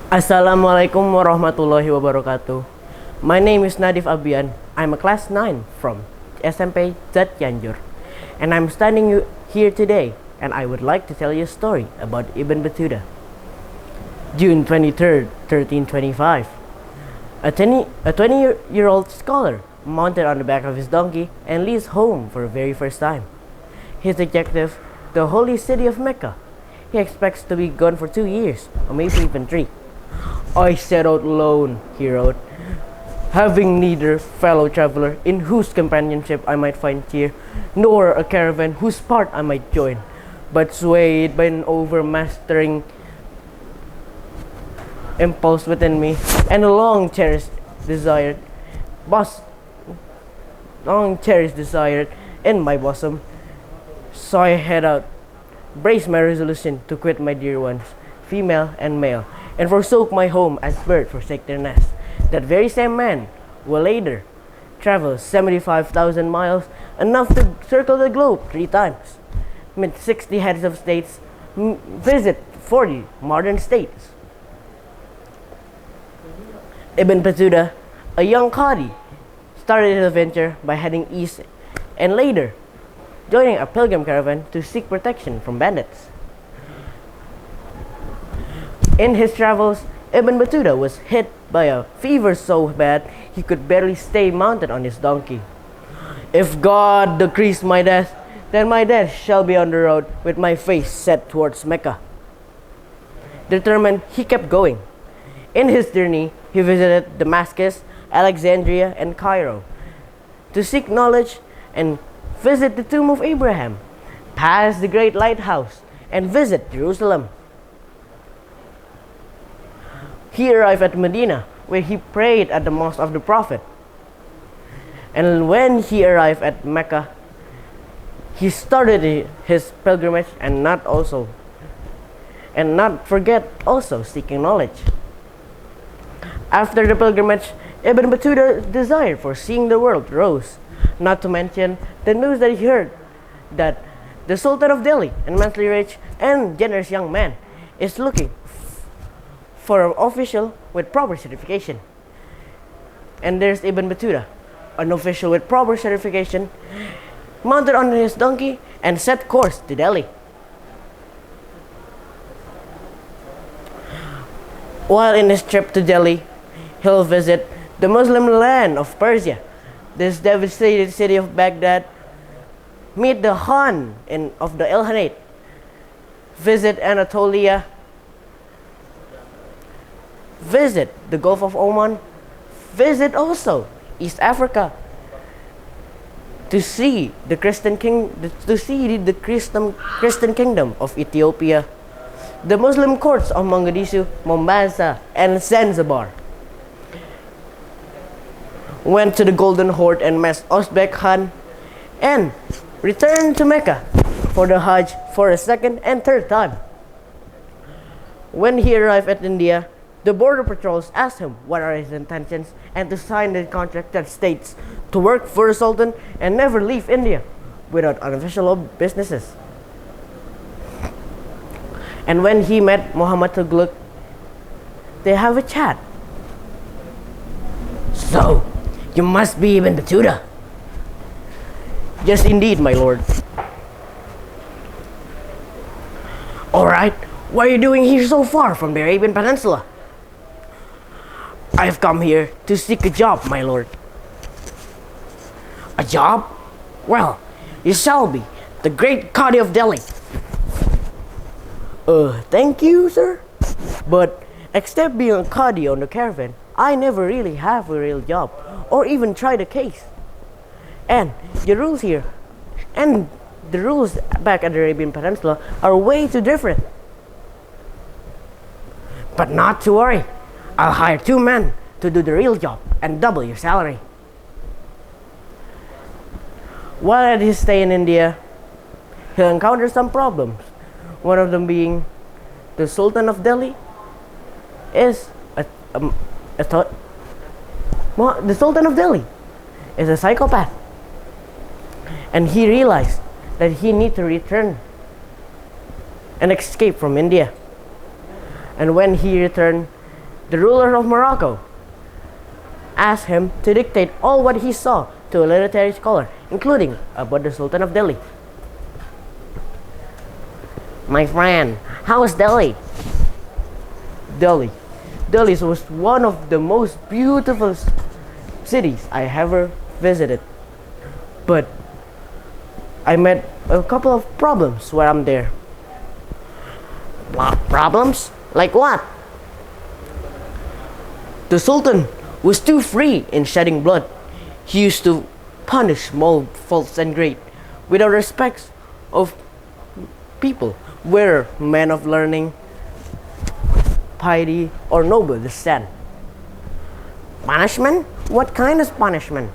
Assalamualaikum warahmatullahi wabarakatuh. My name is Nadhif Abyan. I'm a class 9 from SMP Cianjur, and I'm standing here today, and I would like to tell you a story about Ibn Battuta. June 23rd, 1325. A 20-year-old scholar mounted on the back of his donkey and leaves home for the very first time. His objective, the holy city of Mecca. He expects to be gone for 2 years, or maybe even 3. I set out alone, he wrote, having neither fellow traveler in whose companionship I might find cheer, nor a caravan whose part I might join, but swayed by an overmastering impulse within me, and a long cherished desire in my bosom. So I head out, brace my resolution to quit my dear ones, female and male, and forsook my home as birds forsake their nest. That very same man will later travel 75,000 miles, enough to circle the globe 3 times, meet 60 heads of states, visit 40 modern states. Ibn Battuta, a young Qadi, started his adventure by heading east and later joining a pilgrim caravan to seek protection from bandits. In his travels, Ibn Battuta was hit by a fever so bad he could barely stay mounted on his donkey. If God decrees my death, then my death shall be on the road with my face set towards Mecca. Determined, he kept going. In his journey, he visited Damascus, Alexandria, and Cairo to seek knowledge and visit the tomb of Abraham, pass the great lighthouse, and visit Jerusalem. He arrived at Medina, where he prayed at the mosque of the Prophet. And when he arrived at Mecca, he started his pilgrimage and not forget also seeking knowledge. After the pilgrimage, Ibn Battuta's desire for seeing the world rose, not to mention the news that he heard that the Sultan of Delhi, an immensely rich and generous young man, is looking for an official with proper certification. And there's Ibn Battuta, an official with proper certification, mounted on his donkey and set course to Delhi. While in his trip to Delhi, he'll visit the Muslim land of Persia, this devastated city of Baghdad, meet the Khan of the Ilkhanate, visit Anatolia, visit the Gulf of Oman, visit also East Africa to see the Christian kingdom of Ethiopia, the Muslim courts of Mogadishu, Mombasa, and Zanzibar. Went to the Golden Horde and met Uzbek Khan, and returned to Mecca for the Hajj for a second and third time. When he arrived at India, the border patrols asked him what are his intentions and to sign the contract that states to work for the Sultan and never leave India without unofficial businesses. And when he met Muhammad Tughlaq, they have a chat. So, you must be Ibn Battuta. Yes, indeed, my lord. Alright, what are you doing here so far from the Arabian Peninsula? I've come here to seek a job, my lord. A job? Well, you shall be the great Qadi of Delhi. Thank you, sir. But except being a Qadi on the caravan, I never really have a real job or even tried a case. And the rules here and the rules back at the Arabian Peninsula are way too different. But not to worry. I'll hire 2 men to do the real job and double your salary. While at his stay in India, he'll encounter some problems. One of them being the Sultan of Delhi is the Sultan of Delhi is a psychopath, and he realized that he need to return and escape from India. And when he returned, the ruler of Morocco, asked him to dictate all what he saw to a literary scholar, including about the Sultan of Delhi. My friend, how is Delhi? Delhi. Delhi was one of the most beautiful cities I ever visited. But I met a couple of problems while I'm there. Problems? Like what? The Sultan was too free in shedding blood. He used to punish small faults and great without respect of people, whether men of learning, piety, or noble descent. Punishment? What kind of punishment?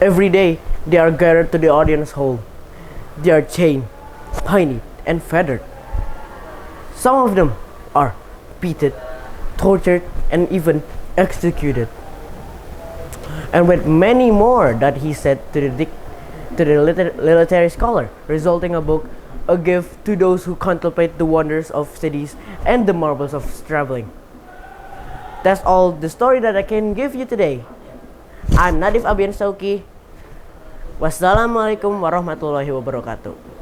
Every day they are gathered to the audience hall. They are chained, pined, and feathered. Some of them are beaten, tortured, and even executed. And with many more that he said to the literary scholar, resulting a book, a gift to those who contemplate the wonders of cities and the marvels of traveling. That's all the story that I can give you today. I'm Nadhif Abyan Syauqi. Wassalamualaikum warahmatullahi wabarakatuh.